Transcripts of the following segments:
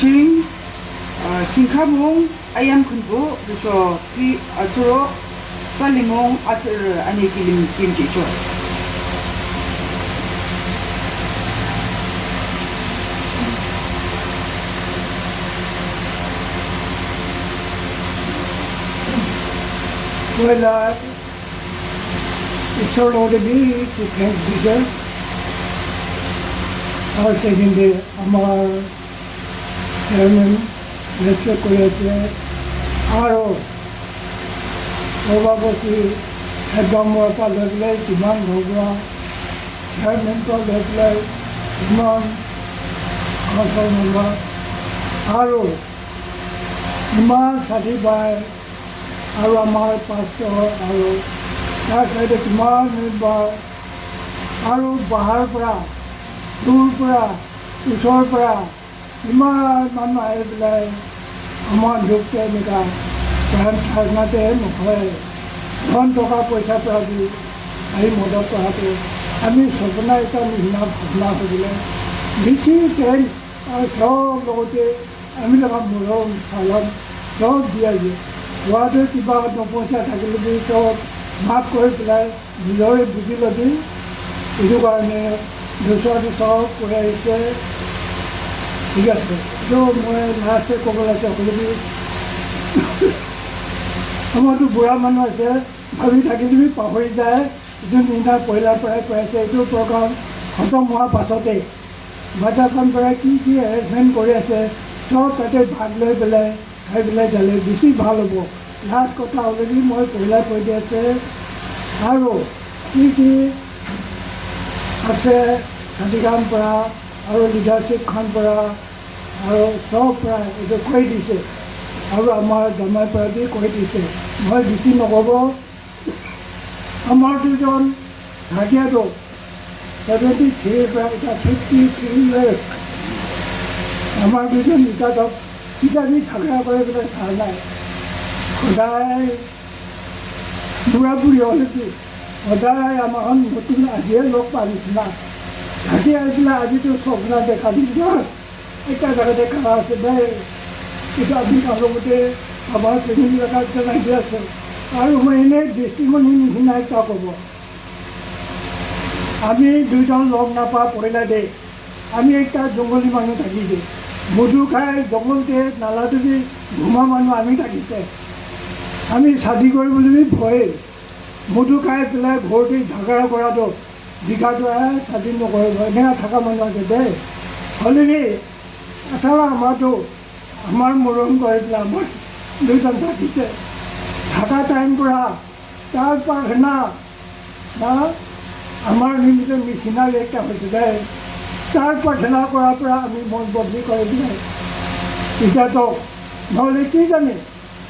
king tingkhabung ayam khunbu so pi aturo salimong atur ani kilim kimchi cho well it's all over me to thank Jesus our taking the Amar chairman lecture করেছে আরও সভাপতি একদমৰ পৰা লৈ পেলাই কিমান ভগোৱা চেয়াৰমেনটো লৈ পেলাই কিমান খৰচৰ নোলোৱা আৰু ইমান ষাঠি বাই আৰু আমাৰ পাঁচশ আৰু তাৰ চাইডে কিমান মেম্বাৰ আৰু বাহাৰ পৰা দূৰ পৰা ওচৰৰ পৰা ইমান মানুহ আহি পেলাই আমাৰ দুখটো এনেকুৱা প্ৰাণ ঠাইনাতে নহয় ধন টকা পইচা পৰা দি আহি মদত কৰাটো আমি সপনা এটা নিচিনা ভাৱনা কৰিলে বেছি তেল আৰু চব লগতে আমি লগা মৰম চালন চব দিয়া দিয়ে হোৱাটো কিবা নপইচা থাকিলে বুলি চব মাফ কৰি পেলাই নিজৰে বুজি ল'বি এইটো কাৰণে দুচৰটো চব কৰি আহিছে ঠিক আছে এইটো মই লাষ্টে ক'ব লাগে সকলোকে আমাৰতো বুঢ়া মানুহ আছে ভাবি থাকিলে পাহৰি যায় এইটো নিন্দা পহিলাৰ পৰাই কৈ আছে এইটো প্ৰগ্ৰাম খতম হোৱাৰ পাছতে বাচ্চাখন পৰাই কি কি এৰেঞ্জমেণ্ট কৰি আছে চব তাতে ভাগ লৈ পেলাই খাই পেলাই যালে বেছি ভাল হ'ব লাষ্ট কথা অলৰেডি মই পহিলাই কৈ দি আছে আৰু কি কি আছে খান্দিকাম পৰা আৰু লিডাৰশ্বিপখন পৰা আৰু চব পৰা এইটো কৈ দিছে আৰু আমাৰ জমাই পৰা দি কৈ দিছে মই বেছি নক'ব আমাৰ দুজন ঢাকিয়াটো 73 পৰা এতিয়া 53 লৈ আমাৰ দুজন নিতাতক কিতাপি ঝগড়া কৰি পেলাই চাহ নাই সদায় বুঢ়া বুঢ়ী হ'লেকি সদায় আমাৰখন নতুন আজিয়ে লগ পোৱা নিচিনা ঢাকি আহি পেলাই আজিতো স্বপ্ন দেখা দিছে এটা জেগাতে খাৰা আছে দেই এইটো আমি লগতে আমাৰ ফেমিলি এটাত জনাই দি আছে আৰু মই এনেই দৃষ্টিমণি নিচিনা এটা ক'ব আমি দুইজন লগ নাপাওঁ পহিলা দেই আমি একটা জংঘলী মানুহ থাকিছে মধু খাই জংঘলতে নালাটো দি ঘুমা মানুহ আমি থাকিছে আমি চাদি কৰিবলৈ ভয়ে মধু খাই পেলাই ঘৰতে ঝগড়া কৰাটো বিঘাটো চাদি নকৰিব এনেকুৱা থকা মানুহ আছে দেই হ'লে আচলতে আমাৰতো আমাৰ মৰম কৰি পেলাই আমাৰ দুইজন থাকিছে থাকা টাইম পৰা তাৰ প্ৰাৰ্থনা বা আমাৰ নিমিত্তে মিচিনাৰী একটা হৈছে দেই তাৰ প্ৰাৰ্থনা কৰাৰ পৰা আমি মন বদলি কৰি পেলাই এতিয়াতো নহ'লে কি জানে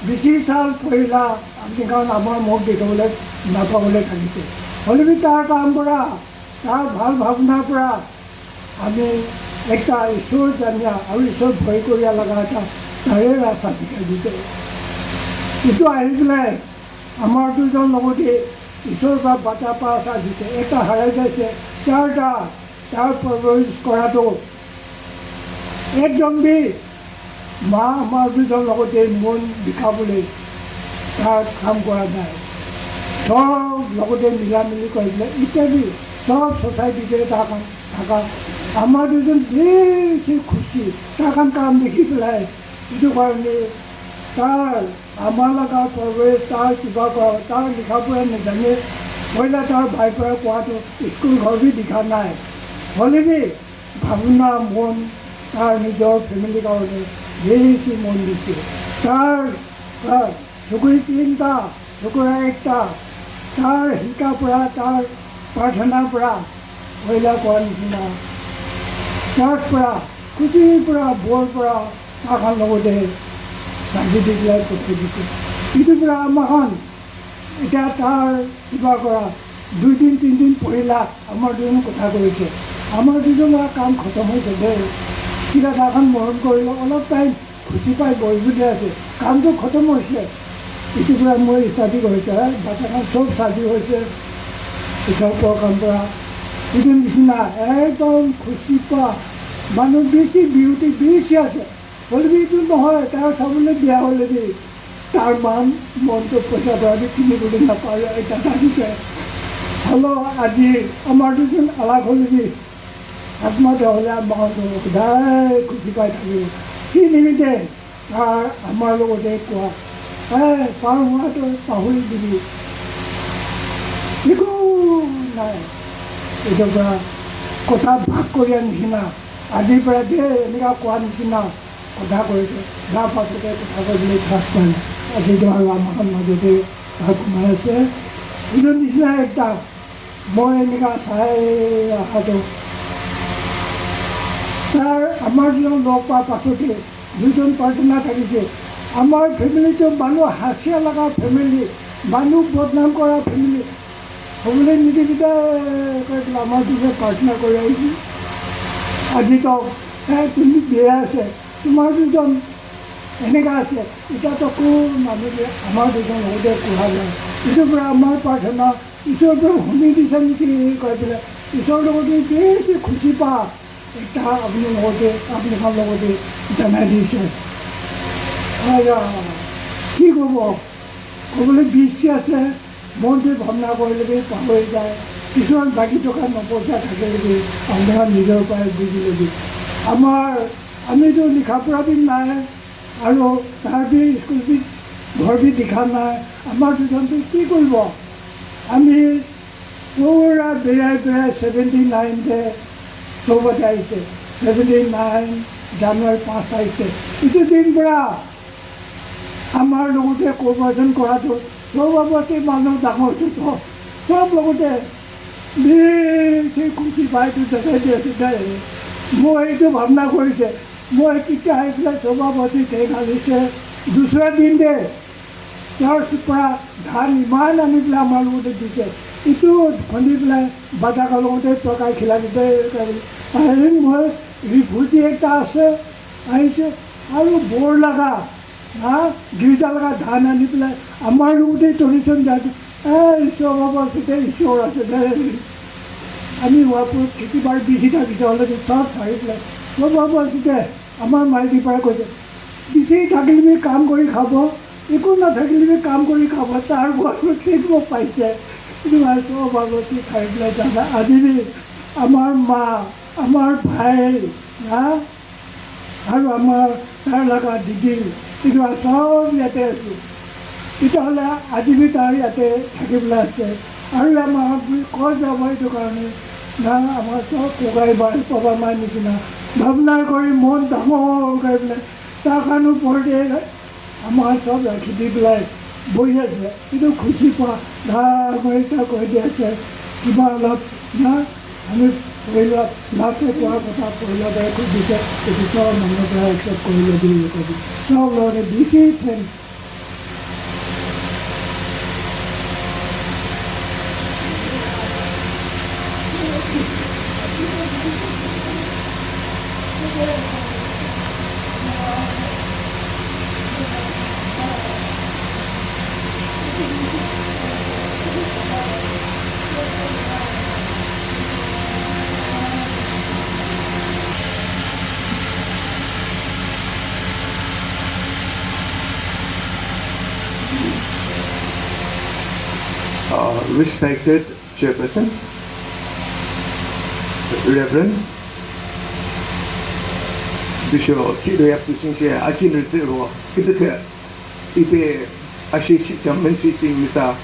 বেছি চাল পহিলা আপুনি কাৰণ আমাৰ মুখ দেখিবলৈ নাপাবলৈ থাকিছে হ'লে তাৰ কাম পৰা তাৰ ভাল ভাৱনাৰ পৰা আমি একটা ঈশ্বৰ জানিয়া আৰু ঈশ্বৰ ভয় কৰিব লগা এটা তাৰে ৰাস্তা শিকাই দিছে এইটো আহি পেলাই আমাৰ দুজন লগতে ঈশ্বৰৰ পৰা বাটা পা আশা দিছে এটা হাৰাই যাইছে তাৰ প্ৰৱেশ কৰাটো একদম বি মা আমাৰ দুজন লগতে মন বিষাবলৈ তাৰ কাম কৰা নাই চব লগতে মিলা মিলি কৰি পেলাই ইত্যাদি চব ছ'চাইটিতে তাৰ কাম থকা আমাৰ দুজন বেছি খুচি তাৰ কাম দেখি পেলাই এইটো কাৰণে তাৰ আমাৰ লগা প্ৰৱেশ তাৰ কিবা কৰা তাৰ লিখা পঢ়া নাজানে পহিলা তাৰ ভাই পৰা কোৱাটো স্কুল ঘৰ বি দেখা নাই হ'লে ভাৱনা মন তাৰ নিজৰ ফেমিলিৰ কাৰণে বেছি মন দিছে তাৰ চকুৰি তিনিটা চকুৰা একটা তাৰ শিকাৰ পৰা তাৰ প্ৰাৰ্থনাৰ পৰা পহিলা কোৱাৰ নিচিনা তাৰ পৰা খুচিৰ পৰা বৰ পৰা তাৰখন লগতে চাগি দি পেলাই পঠিয়াই দিছে ইটোৰ পৰা আমাৰখন এতিয়া তাৰ কিবা কৰা 2 দিন 3 দিন পহিলা আমাৰ দুজন কথা কৰিছে আমাৰ দুজনৰ কাম খতম হৈছে দেই কিবা তাৰখন মৰম কৰিলে অলপ টাইম খুচি পাই বহিবলৈ আছে কামটো খতম হৈছে ইটোৰ পৰা মই ষ্টাডি কৰিছে বাচ্চাখন চব চাদি হৈছে পিছৰ প্ৰগ্ৰাম পৰা ইটো নিচিনা একদম খুচি পোৱা মানুহ বেছি বিউটি বেছি আছে হ'লেবি এইটো নহয় তাৰ চাবলৈ বিয়া হ'লেবি তাৰ মনটো পইচা ধৰাবি কিনিবলৈ নাপায় এটা থাকিছে হ'লেও আজি আমাৰ দুজন আলাগ হ'লেবি আত্মাতে হ'লে আমাৰ সদায় খুচি পাই থাকিব কি নিমিতে তাৰ আমাৰ লগতে কোৱা পাৰ হোৱাটো পাহৰি দিবি একো নাই এইটোৰ পৰা কথা ভাগ কৰিয়াৰ নিচিনা আজিৰ পৰা এনেকুৱা কোৱা নিচিনা কথা কৈছে তাৰ পাছতে কথা কৰিবলৈ চান্স পায় আজিতো আৰু আমাৰ মাজতে সোমাই আছে এইটো নিচিনা একটা মই এনেকুৱা চাই অহাটো তাৰ আমাৰ যিজন লগ পোৱাৰ পাছতে দুজন প্ৰাৰ্থনা থাকিছে আমাৰ ফেমিলিটো মানুহ হাঁচিয়া লগা ফেমিলি মানুহ বদনাম কৰা ফেমিলি হ'বলৈ নিদিকেইটা কৈ পেলাই আমাৰ দুজনে প্ৰাৰ্থনা কৰি আহিছোঁ আজিতো তুমি বিয়া আছে তোমাৰ দুজন এনেকুৱা আছে এতিয়াতো কোন মানুহে আমাৰ দুজন লগতে কোৱা যায় এইটোৰ পৰা আমাৰ প্ৰাৰ্থনা ঈশ্বৰৰ পৰা শুনি দিছে নেকি কৈ পেলাই ঈশ্বৰৰ লগতে বেছি খুচি পা এটা আপুনি লগতে আপোনাৰ লগতে জনাই দিছে কি ক'ব ক'বলৈ বৃষ্টি আছে মনটো ভাৱনা কৰিলেগৈ পাহৰি যায় কিছুমান বাকী টকা নপইচা থাকিলেগৈ আপোনাৰ নিজৰ পৰাই বুজি ল'বি আমিতো লিখা পঢ়া বিধ নাই আৰু তাৰ বি স্কুল বিধ ঘৰ বিধ লিখা নাই আমাৰ দুজনটো কি কৰিব আমি পুৰা বেৰাই 79তে চৌবতে আহিছে 79 জানুৱাৰী 5 তাৰিখে এইটো দিন পৰা আমাৰ লগতে কোপাৰেশ্যন কৰাটো চৌবাবতী মানুহ ডাঙৰটো চব লগতে বেছি খুচি পাইটো দেখাই দি আছোঁ মই এইটো ভাৱনা কৰিছে মই কেতিয়া আহি পেলাই চৌবাবতী ঠেং ঢালিছে দুচৰা দিন দে তেওঁৰ পৰা ধান ইমান আনি পেলাই আমাৰ লগতে দিছে ইটো খুন্দি পেলাই বাটাকৰ লগতে পকাই খিলা দিছে মই ৰিফুজি এটা আছে আহিছে আৰু বৰ লগা গিৰ্জা লগা ধান আনি পেলাই আমাৰ লগতে টলিচন যায় ঈশ্বৰ হ'ব আছে ঈশ্বৰ আছে আমি হোৱাপুৰত খেতি বাৰী বিচি থাকিছে অলৰেডি চব চাৰি পেলাই মই ভাবোঁ আছে আমাৰ মাইকীৰ পৰা কৈছে বিচি থাকিলে কাম কৰি খাব একো নাথাকিলে কাম কৰি খাব তাৰ ঘৰত খেলিব পাইছে চব ভাগৱতী খাই পেলাই জানা আজি আমাৰ মা আমাৰ ভাই আৰু আমাৰ তাৰ লগা দিদি এইটো চব ইয়াতে আছোঁ তেতিয়াহ'লে আজি তাৰ ইয়াতে থাকিবলৈ আছে আৰু আমাক কয় যাব এইটো কাৰণে আমাৰ চব ককাই বাৰী পবা মাৰ নিচিনা ভাৱনা কৰি মন ডাঙৰ কৰি পেলাই তাৰ কাৰণে ওপৰতে আমাৰ চব ৰাখি দি পেলাই বহি আছে এইটো খুচি পোৱা কৰি তাক কৈ দি আছে কিবা অলপ আমি পঢ়িলা লাষ্টে কোৱাৰ কথা পঢ়িলা দৰে খুজিছে এইটো চব মানুহৰ পৰা একচেপ্ট কৰিলে বুলি ক'বি চব লগতে বেছি thank Respected Chairperson, Reverend Bishop Kidoyap Susinshe Akin Rizero, Kitaka Ipe Ashecham Münchi Sing Misa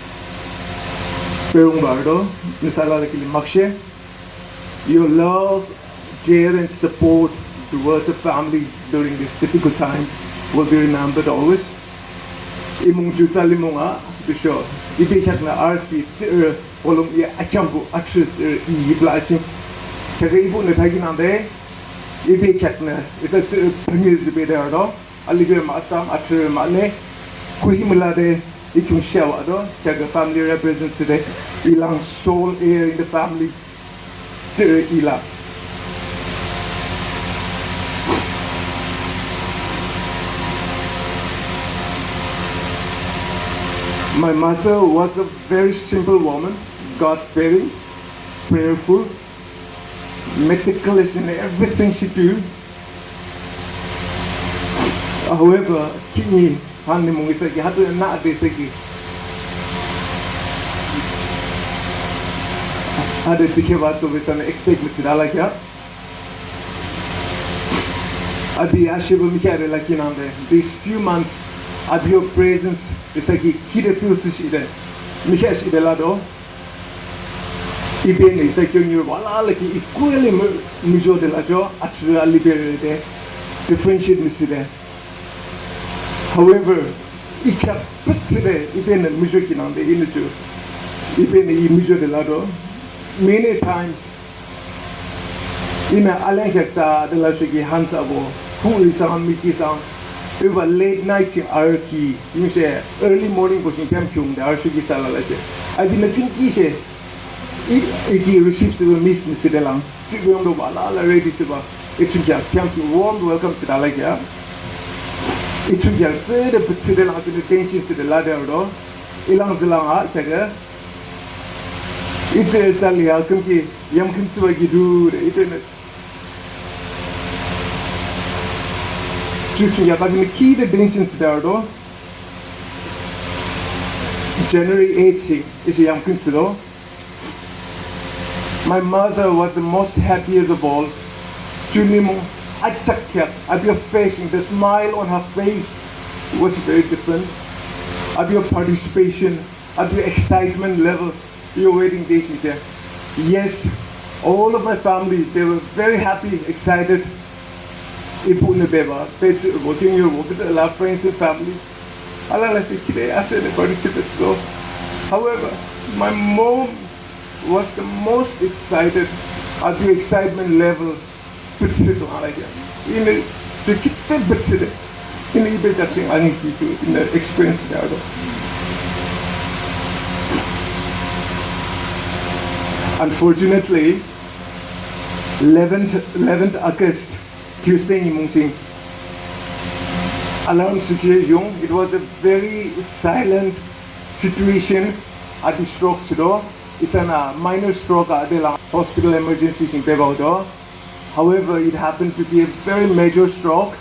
Perumbardo, Misala Makshe, your love, care and support towards the family during this difficult time will be remembered always. Imung Juta Limunga, Bishop. Ibechak na archi kolom ya achambu achrut iblachim chaga ibu na thagi nande ibechak na isa pangil de there do aligre masam achr mane kuhimla de ikum shawa do chaga family represents today ilang soul air in the family ila My mother was a very simple woman, God-fearing, prayerful, meticulous in everything she did. However, kini hani mong isa ki hatu na ate seki. Ada pikir bato besan expect mesti dah lagi ya. Adi Ashecham mikir lagi nande. These few months, adi your presence isa ki kide pilsus ide. Mikir ide lado. Iben isa ki nyu wala lagi equally mujo de lajo atra libere de differentiate mesti de. However, ikap pitside iben mujo ki nande inuju. Iben I mujo de lado. Many times, in a Ashecham de la Shigi Hansabo, who is on Miki-san, over late night in Arki, you say early morning was in Kamchung, the Arshigi Salalashe. I've been a Kinki, he receives the Miss Sidelang, Sibundo Balala Ready Siba, it's just Kamchung, warm welcome to Dalagia. It's just the Sidelang to the tension to the ladder door, Ilang Zilang Artaga. It's a Italia, Kumki, Yam Kinswagi do the internet. Chicken Yakin, the key the dimensions there, though. January 8th is Yam Kinsilo. My mother was the most happiest of all. Junimo, I check her, I'd be facing the smile on her face was very different. I'd be participation, I'd be excitement level. Your wedding days here. Yes, all of my family, they were very happy, excited. Ipu nebeba, pets working your work with a lot of friends and family. Allah said today I said the participants go. However, my mom was the most excited at the excitement level. In the experience there. Unfortunately, 11th August, Tuesday in Münchi, alarm situation. It was a very silent situation at the stroke door. It's a minor stroke at the hospital emergency in Pevaudo. However, it happened to be a very major stroke,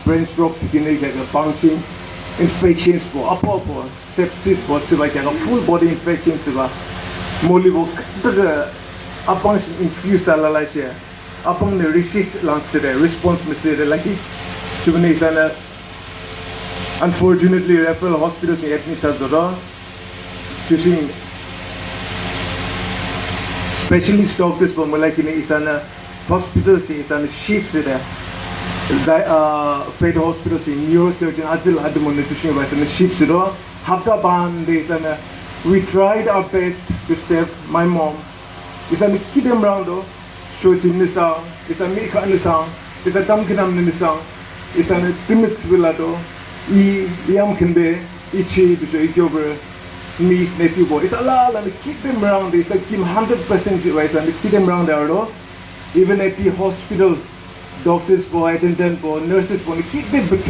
brain stroke, bouncing, infections for upper, sepsis for full body infections. Molly upon infuse alalasha, upon the resist lance response message like it. Unfortunately, referral hospitals in ethnic Sadora, choosing specialist doctors for Malakini is an hospitals is an shift there. Fed hospitals in neurosurgeon Adil Adamon nutrition by the shift there. Hafta ban days and we tried our best to save my mom. It's a kidam roundo, shooting Nisang, it's a Mika Nisang, it's a Damkinam Nisang, it's a Timits Villado, Yam Kende, Ichi, Jover, niece, nephew boy. It's a lot and keep them around, it's like give 100% right and keep them around there. Even at the hospital, doctors for attendant for nurses for keep them put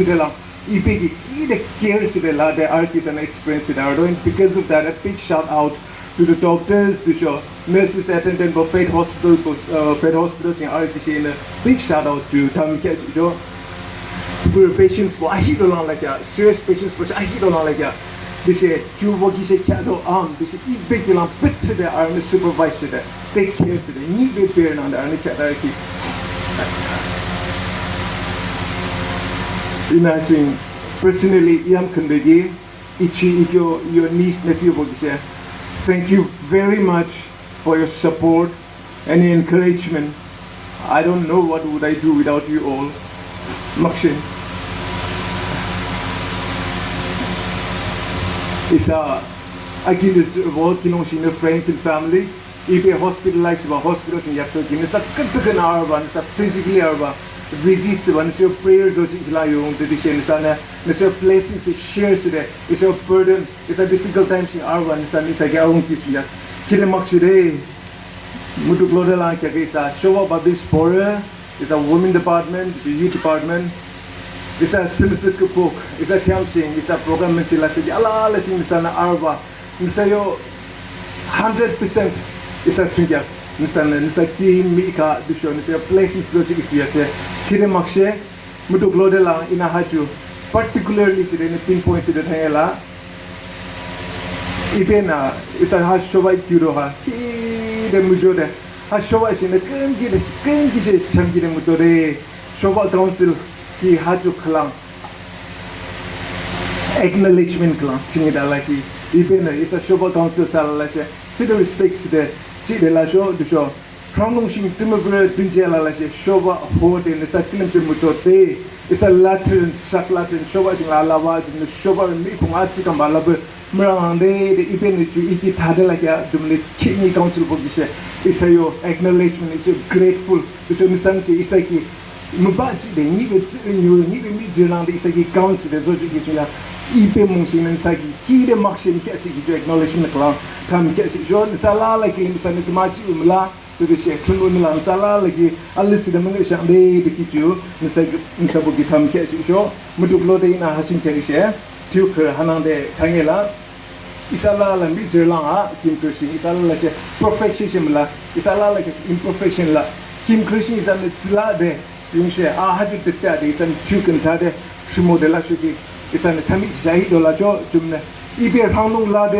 EPD, the cares the artists and experience it are doing. Because of that, a big shout out to the doctors, to show nurses, attendant for Fed Hospital, Fed Hospitals in RTC, and a big shout out to Tamika, for patients for I hit along like that, serious patients for I hit along like that. They say, you work, you say, cattle arm, they say, eat big along, put to the arm, the supervisor there, take care of it, need to be on the arm, Imagine personally, Yam Kandegi, Ichi, your niece, nephew, thank you very much for your support and encouragement. I don't know what would I do without you all. Makshin. I give this work, in friends and family. If you're hospitalized, hospitals in Yaptokin, it's a good hour, it's a physically hour. Visits one, your prayers or it's your blessings, it shares it, it's your burden, it's a difficult times in our one, it's a gallon kiss. Kilemaksure, Mutuklodala, it's a SHOWUBA this BORÜ, it's a women department, it's a youth department, it's a semester book, it's a counseling, it's a program, it's a Allah, it's an arba, it's a 100%, it's a trinket. Nisa ki mika dusho nisa places project is yate kire makshe mutu glodela ina haju particularly si den pinpoint si den la ipena isa ha shobai kyuro ha ki de mujo de ha shobai si ne ken ji se chamgi de mutore shoba council ki ha ju khalang acknowledgement klang singi da la ki ipena isa shoba council sala la se si de respect si de la show de show Prangong sing timur tunjela la se shoba ho de ne sa kilim se mutote isa Latin sak Latin shoba sing la lawa de shoba mi kung ati kam bala be mrande de ipen chu iki thade la kya jumle chini council bo gise isa yo acknowledgement is grateful so nisang si isa ki mubachi de ni be mi jilang de isa ki council de zo ji sila ipe mong sing sa ki de maksin ki asi ki acknowledgement klang kam ki asi jo sala la ki sa ni machi umla to the section on la sala lagi alisi de mangi shambe de kichu nisa bo gitam ke sho muduklo de ina hasin cheri she tuk hanang de thangela isala la mi jerlang a kim krishi isala la she perfection la isala la imperfection la kim krishi is an tla de yung she a haju de ta de san tuk kan de shimo de la shuki isan thami jai do la jo jumne ibe hanung la de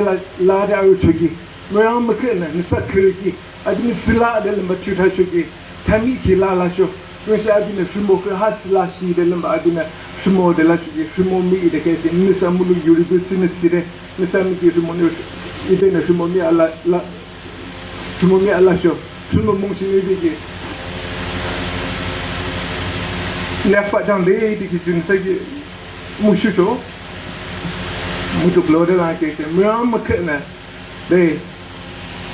aru chuki meram mekna nisa kriki adini sila dalam macuta syuki kami kila la syuk terus adina semua ke hasla si dalam adina semua dalam syuki semua mi de ke nisa mulu yuri be sini sire nisa mi ke semua ni ide na semua mi ala syuk semua mung sini de lepas jang de di kijun sagi mushuto mutu klode la ke se meram mekna de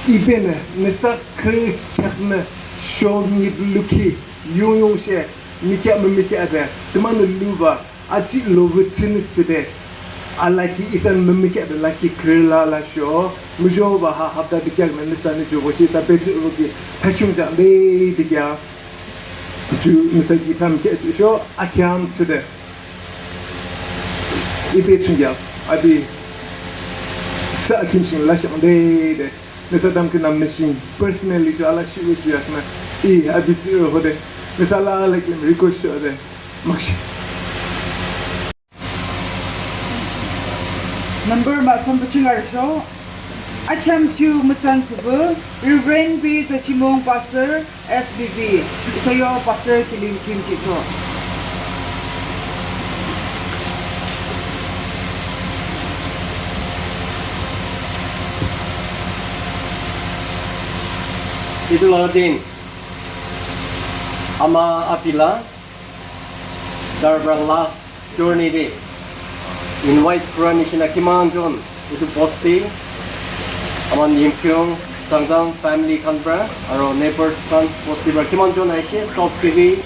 ibene nisa kre chakna shogni luki yung she mikya ada teman luba aji lovetin side alaki isan memikya ada laki krela la sho mujo ba ha habda dikya nisa ni jo shi sa pe ruki tachung ja be dikya ju nisa ki tam ke sho akyam side ibe chungya adi sa kimsin la shang de nisa dam ke nam machine personally to ala shi with you na abitu hode nisa la like request de makshi number ma som pachingar show acham chu matan subu reverend b the chimong pastor SBB so yo pastor kilim kim chito Itu latin ama APILA their last journey day invite coronation Kiman John itu posti aman yimkyong sangdang family kanbra aro neighbors kan posti bar Kiman John aise stop TV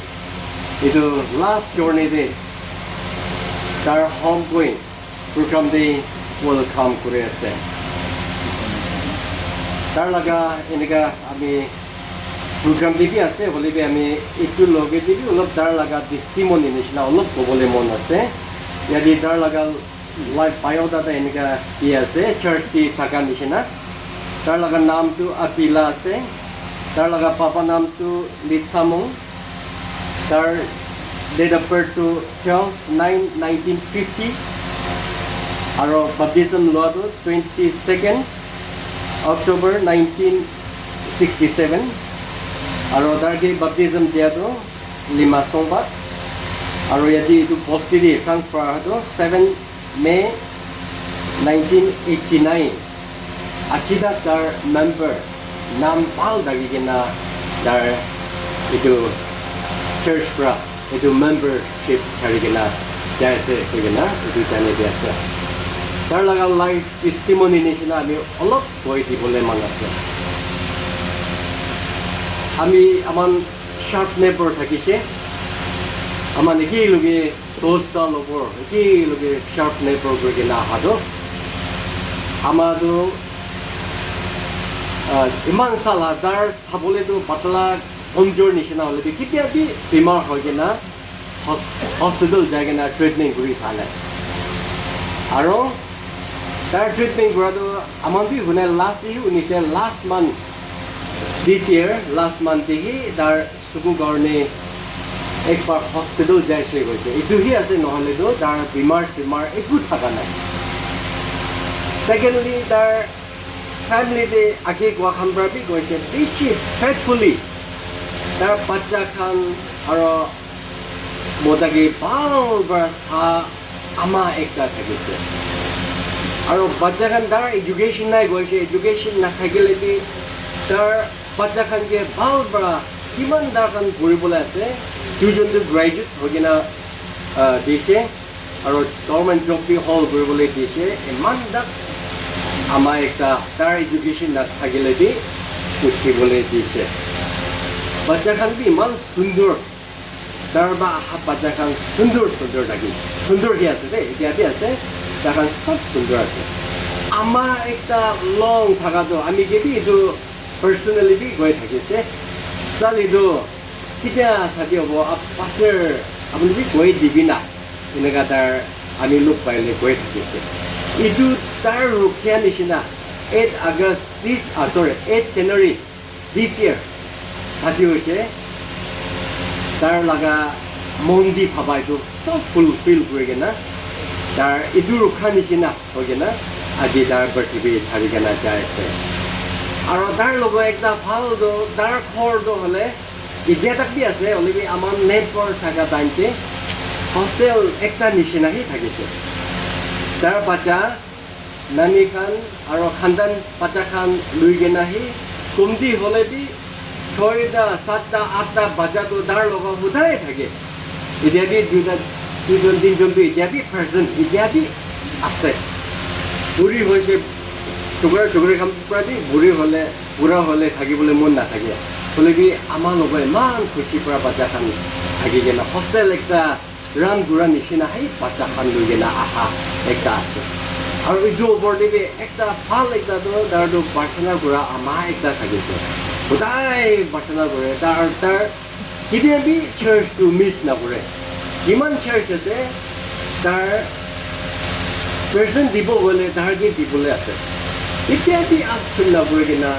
itu last journey day their home going program day welcome Korea se Tarlaga iniga ami program dibi ase bole be ami itu loge dibi ulop tarlaga testimony nishna ulop ko bole mon ase yadi tarlaga live bio data iniga ase church ti thaka nishna tarlaga naam tu APILA ase tarlaga papa naam tu Lithamong tar date of birth to 12/9/1950 aro baptism law tu 22nd October 1967 aro darge baptism dia tu 5 sombat aro yadi itu posti di transfer tu 7 May 1989 akida dar member nam pal dagi kena dar itu church pra itu membership kari kena jaise kena itu jane biasa Dar laga live testimony ni sina ami olop boy di boleh mangasya. Ami aman sharp neighbor thakise. Aman iki lugi dosa lobor, iki lugi sharp neighbor bergena hado. Amado iman salah dar thabole tu patla onjor ni sina lebih kita bi bimar hogena hospital jagena treatment guri thale. Aro That treatment brother amanti hune last year unise last month this year last month hi dar suku garne एक बार hospital जाइसे গৈছে इटु हि আছে নহলে তো তাৰ বিমাৰ একো থাকা নাই সেকেন্ডলি তাৰ ফ্যামিলিতে আগে গোৱা খান পৰা গৈছে বেছি ফেথফুলি তাৰ বাচ্চা খান আৰু মোটাকে বালবাৰ আমা একটা থাকিছে আৰু বাচ্চা খান তাৰ এডুকেশ্যন নাই গৈছে এডুকেশ্যন নাথাকিলে তাৰ বাচ্চা খানকে বালবাৰ কিমান দাখান পঢ়িবলৈ আছে দুজনটো গ্ৰেজুৱেট হৈ কিনে দিছে আৰু গভৰ্ণমেণ্ট জব হল কৰিবলৈ দিছে ইমান দাক আমাৰ একটা তাৰ এডুকেশ্যন নাথাকিলে পঢ়িবলৈ দিছে বাচ্চা খান ইমান সুন্দৰ তাৰ বা বাচ্চা খান সুন্দৰ লাগি সুন্দৰ কি আছে দেই এতিয়া আছে তাখান সব সুন্দৰ আছে আমাৰ একটা লং থাকাটো আমি কি এইটো পাৰ্চনেলি গৈ থাকিছে চালিটো কেতিয়া চাবি হ'ব পাছৰ আপুনি গৈ দিবি না এনেকুৱা তাৰ আমি লোক পাইলে গৈ থাকিছে এইটো তাৰ ৰখীয়া নিচিনা 8 আগষ্ট 8 জানুৱাৰী দিছ ইয়াৰ চাবি হৈছে তাৰ লগা মন দি ভাবা এইটো চব ফুলফিল কৰি কিনে তাৰ এইটো ৰখা নিচিনা হৈ কিনে আজি তাৰ পৃথিৱী চাৰি কিনে যাই আছে আৰু তাৰ লগত একটা ভাল তাৰ ঘৰটো হ'লে এতিয়া তাক কি আছে অলৰেডি আমাৰ নেটৱৰ থকা টাইমতে হোষ্টেল একটা নিচিনাহি থাকিছে তাৰ বাচ্চা নানি খান আৰু খানদান বাচ্চা খান লৈ কিনাহি কমতি হ'লে 6টা 7টা 8টা বাচ্চাটো তাৰ লগত সদায় থাকে এতিয়া দুজন তিনিজনটো এতিয়া পাৰ্চন এতিয়া আছে বুঢ়ী হৈছে চুগুৰি কাম পৰা বুঢ়া হ'লে থাকিবলৈ মন নাথাকে হ'লে আমাৰ লগত ইমান খুচি পৰা বাচ্চা খান থাকি কিনে হোষ্টেল একটা ৰান ঘূৰা নিচিনা সেই বাচ্চা খান লৈ কিনে আহা একটা আছে আৰু এইটো ওপৰতে একটা ভাল একটা তাৰটো প্ৰাৰ্থনা কৰা আমাৰ একটা থাকিছে সদায় প্ৰাৰ্থনা কৰে তাৰ কেতিয়াবি চাৰ্চটো মিছ নকৰে যিমান চাৰ্চ আছে তাৰ প্ৰেজেণ্ট দিব গ'লে তাৰকে দিবলৈ আছে ইত্যাদি আচৰণ নকৰি কিনে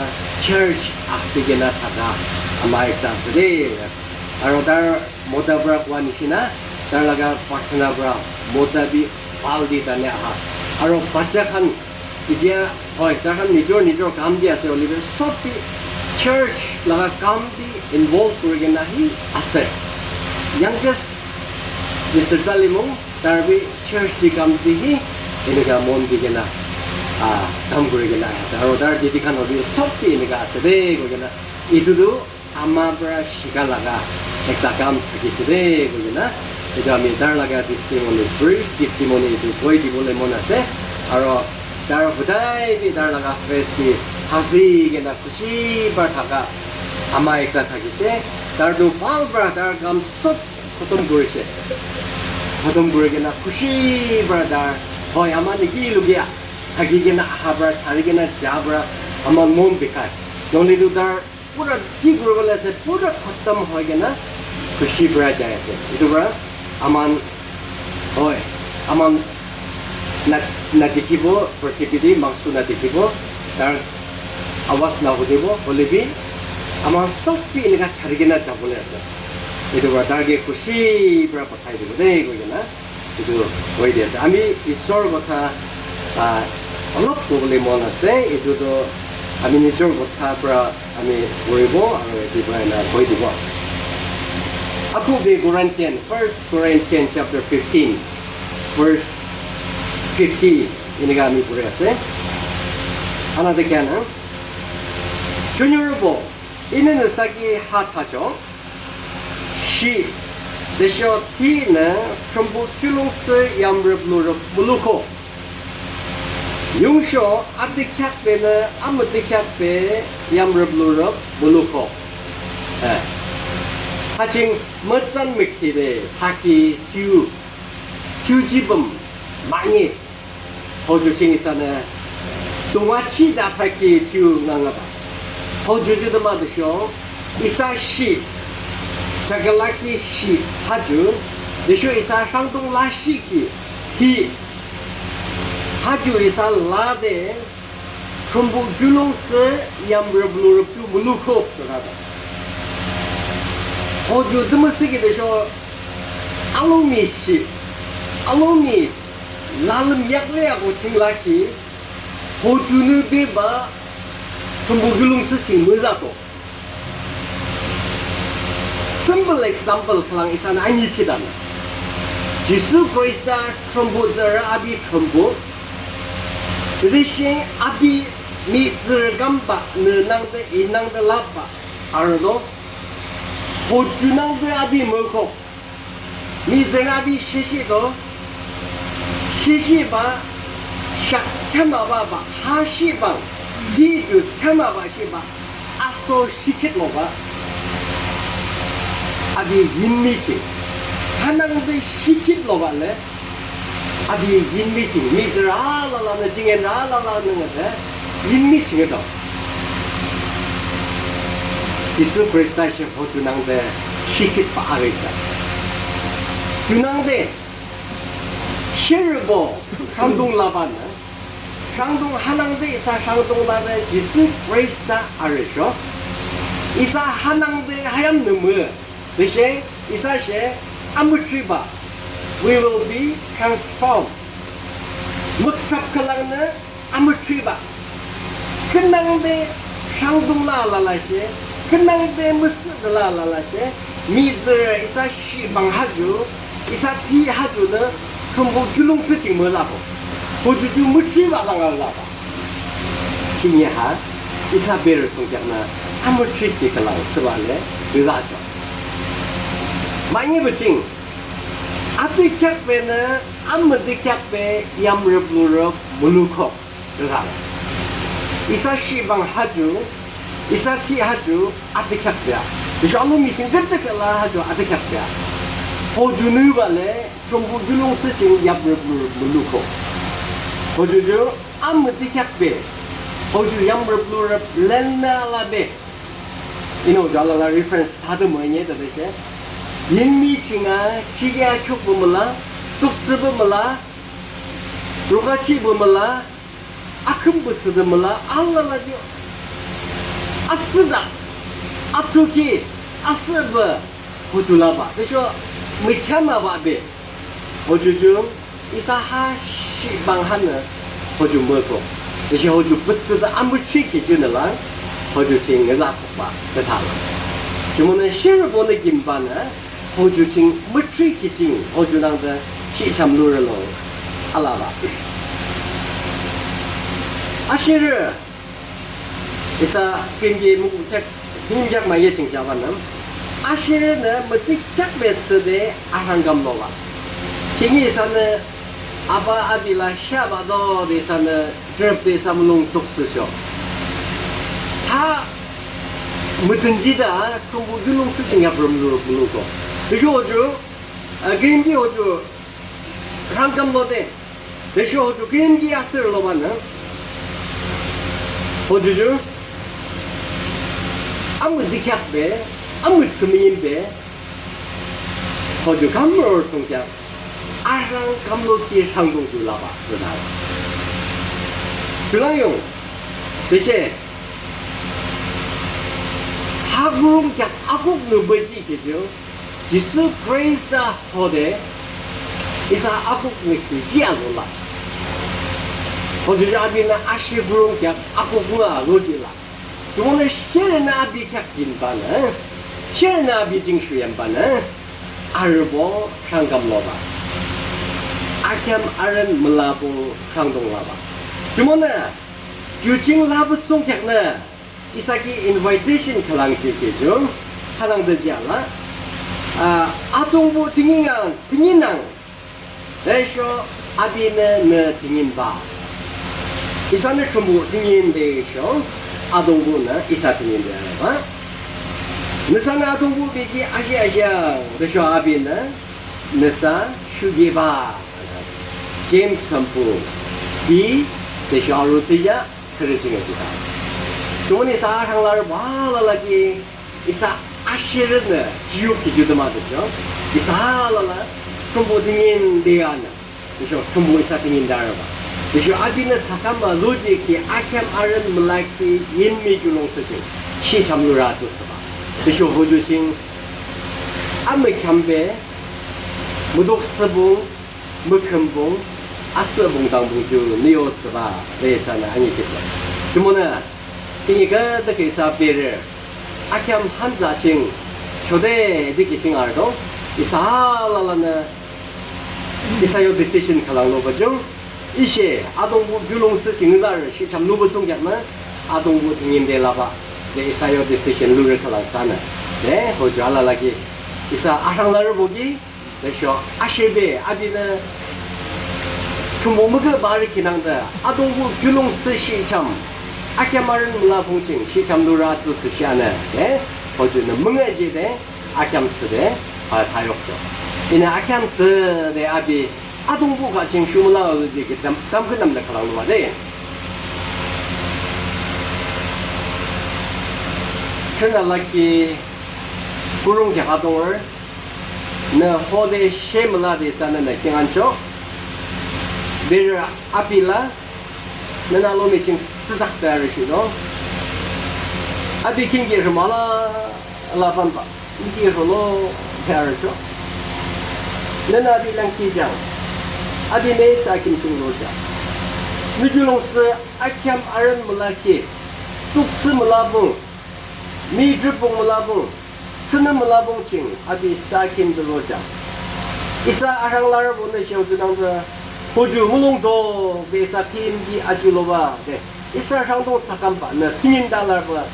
চাৰ্চ আহি কিনে থকা আমাৰ একটা আছে দেই আৰু তাৰ মতাৰ পৰা কোৱা নিচিনা তাৰ লগা প্ৰাৰ্থনাৰ পৰা মতা দি ভাল দি তানে আহা আৰু বাচ্চা খান এতিয়া হয় তাৰ খান নিজৰ কাম দি আছে অলিভে চব চাৰ্চ লগা কাম দি ইনভলভ কৰি কিনে আহি আছে য়াংগেষ্ট মিষ্টাৰ চালিমো তাৰ চাৰ্চ দি কাম দি এনেকুৱা মন দি কিনে কাম কৰি কিনে আছে আৰু তাৰ যিখন হ'বি চব এনেকুৱা আছে দেই কৈ কিনে এইটোতো আমাৰ পৰা শিকা লগা একটা কাম থাকিছে দেই কৈ কিনে এইটো আমি তাৰ লগা টেষ্টিমনি এইটো কৈ দিবলৈ মন আছে আৰু তাৰ সদায় তাৰ লগা ফ্ৰেছ দি হাঁচি কিনে খুচি পৰা থকা আমাৰ একটা থাকিছে তাৰটো ভাল পৰা তাৰ কাম চব খতম কৰিছে খতম কৰি কিনে খুচি পৰা তাৰ হয় আমাৰ নেকিলগীয়া থাকি কিনে আহা পৰা চাৰি কিনে যা পৰা আমাৰ মন বিষায় নহ'লেতো তাৰ পুৰা কি কৰিবলৈ আছে পুৰা খতম হৈ কিনে খুচি পৰা যাই আছে এইটো পৰা আমাৰ হয় আমাৰ নাদেখিব পৃথিৱীতে মাংসটো নাদেখিব তাৰ আৱাজ নাশুনিব হ'লে আমাৰ চবটি এনেকুৱা চাৰি কিনে যাবলৈ আছে এইটো পৰা তাৰকে খুচি পৰা পঠাই দিব দেই কৈ কিনে এইটো কৈ দি আছে আমি ঈশ্বৰৰ কথা অলপ ক'বলৈ মন আছে এইটোতো আমি নিজৰ কথাৰ পৰা আমি কৰিব আৰু এইটোৰ পৰা কৈ দিব আকৌ Corinthians 1 Corinthians chapter 15 verse 50 এনেকুৱা আমি পঢ়ি আছে 하나도 걔는 준유르보 이는 사기 하타죠 시 데쇼티는 전부 툴롱스 얌르블루르 블루코 용쇼 아드캬베는 아무드캬베 얌르블루르 블루코 하징 멋진 맥티레 하기 튜집음 많이 호주싱 있잖아 동아치 다파기 튜 나가봐 호주지도 마드쇼 이사시 자갈라키 시 하주 데쇼 이사 상동라시키 히 하주 이사 라데 전부 귤롱스 얌르블루르 블루코 그러다 호주 드무스기 되셔 알로미시 알로미 lalem yakle aku ching laki 호주는 베바 전부 글롱스 칭 물라고 simple example klang isan ani kidan jisu krista trombozara abi trombo rishin abi mitr gamba nenangde inangde lapa ardo 호주낭데 abi moko mitr abi shishi 시시바 샥테마바바 하시방 리드 테마바시바 아소 시켓로바 아비 인미치 하나는데 시켓로발레 아비 인미치 미드라라라는 징에라라라는 거데 인미치게도 지수 그리스도시 호주낭데 시켓바 아르다 주낭데 실버 상동 라바는 상동 하낭대 이사 상동 라바 지수 브레이스다 알죠? 이사 하낭대 하얀 놈을 대신 이사시 아무치바 we will be transformed 묵탑클랑는 아무치바 끝낭대 상동 라라라시 끝낭대 무스드 라라라시 미들 이사 시방하주 이사 티하주는 전부 줄롱스 징물라고 호주주 무치바랑알라고 김예하 이사벨을 송장나 아무치티클랑 스발레 의라죠 많이 붙인 아티캡베는 아무디캡베 얌르블럽 물루코 의라 이사 시방 하주 이사티 하주 아티캡베야 그래서 알로 미친 그때클라 하주 아티캡베야 호주는 발레 전부 줄롱스 징 얌르블 물루코 호주주 아무디캡베 호주 얌르블럽 렌나라베 이노 잘라라 리퍼런스 다들 뭐냐 도대체 인미칭아 지게아 촉부물라 뚝스부물라 로가치부물라 아큼부스부물라 알라라죠 아쓰다 아투키 아스브 호주라바 그래서 미참아바베 호주중 이사하 시방하는 호주 뭐고 그래서 호주 부스다 아무치기 주는라 호주칭 의라고바 그다음 주문은 실보는 김바는 호주칭 무치기칭 호주랑의 시참루를로 알아봐 아시르 이사 경기 무국택 김작 마예 칭자반은 아시르는 무직작 베스데 아한감로와 킹이사는 아바 아빌라 샤바도 데사는 드럽데 삼롱 독스쇼 다 뭐든지다 전부 율롱 쓰징야 부르고 그래서 호주 게임기 호주 한감로데 그래서 호주 게임기 약스를 넣으면 호주주 아무 지켰배 아무 스미인배 호주 감로를 통해 아랑 감로기 상동 줄라봐 그러나 줄라용 대체 하국약 아국는 뭐지 그죠? 지수 프레이스다 호데 이사 아국는 그지야놀라 호주 아비나 아시부롱약 아국구나 로지라 주문에 셰르나비약 긴바는 셰르나비 징슈연바는 알보 상감로바 아캠 아른 물라보 상동라바 주문에 유징 라브 송약네 이사기 invitation kalang지게죠. 하랑되지 않아. 아동부 등인낭. 그래서 아비는 등인바. 이사는 전부 등인대죠. 아동부는 이사 등인대야. 느사는 아동부 비기 아시아시아. 그래서 아비는 느사 슈기바. 제임스 선부 비 그래서 아루티야 그러시겠다. 주문이 사상라를 와라라기 이사 아시르네 지옥기 주도마드죠 이사라라 전부 등인 대안은 그래서 전부 이사 등인 다르바 그래서 아비는 사카마 로지키 아캠 아른 물라키 인미주롱 쓰지 시참루라 두스바 그래서 호주신 암흑현배 무독스봉 무큰봉 아스봉 당봉주 니오스바 레이사는 아니겠죠. 주문은 그러니까 그래서 배를 아캠 한자칭 초대 느끼신 알도 이사라라는 이사요 디시션 칼랑로 버중 이시 아동부 뷰롱스 징자를 시참 누부송자면 아동부 등임대라바 네 이사요 디시션 루를 칼랑사는 네 호주 알라라기 이사 아상나를 보기 내쇼 아시베 아비는 주모무그 말을 기능다 아동부 뷰롱스 시참 아캠마른 물라봉칭 시참 루라 뜻시하는 네 호주는 멍해지대 아캠스대 다역죠. 이는 아캠스대 아비 아동부가 지금 슈물라가 이렇게 담그남다 칼랑로 말에 그날라기 구릉제 하동을 너 호대 셰물라데 사는 경안초 베르 아필라 너나로미 지금 스닥다르시도 아비 킹게 말라 라반바 이게 홀로 헤르죠 너나 빌랑키장 아비메 사킴 숭로자 누줄롱스 아캠 아른 물라키 뚝스 물라붕 미드봉 물라붕 스는 물라붕칭 아비 사킴 들로자 이사 아랑라를 보는 시오주당자 호주 무농도 베사 팀기 아줄로바 이사 상동 사kam바 너 피닌달라르바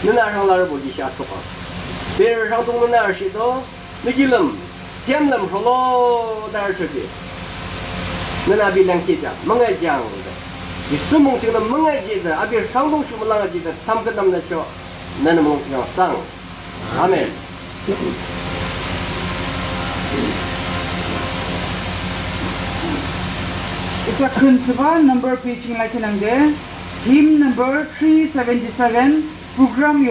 너나 아랑라를 보기 시작소가 베르 상동 너나 아시도 느끼름 tiemlam holo dar chegi nana bilang kita mengajang di sumung sing mengaji da abi sangdong shu melangaji da samkedam na cho nana mong sang amen It's a kunsuba number pitching like an hymn number 377 program your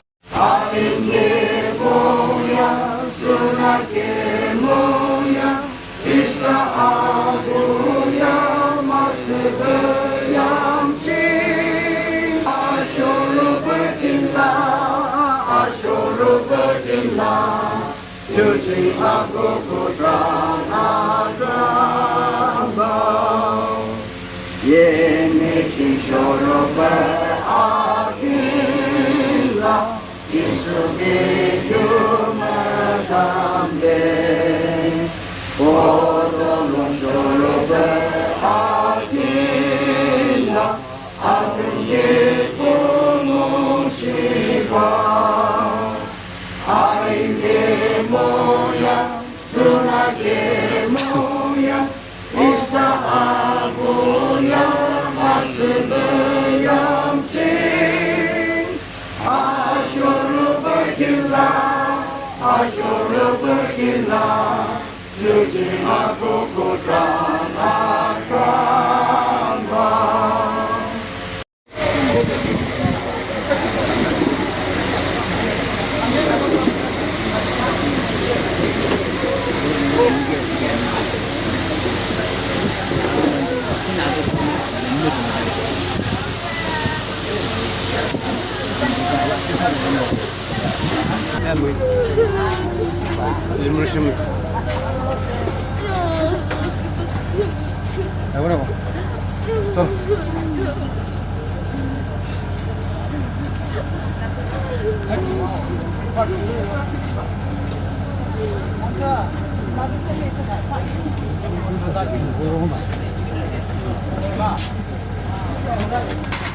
나도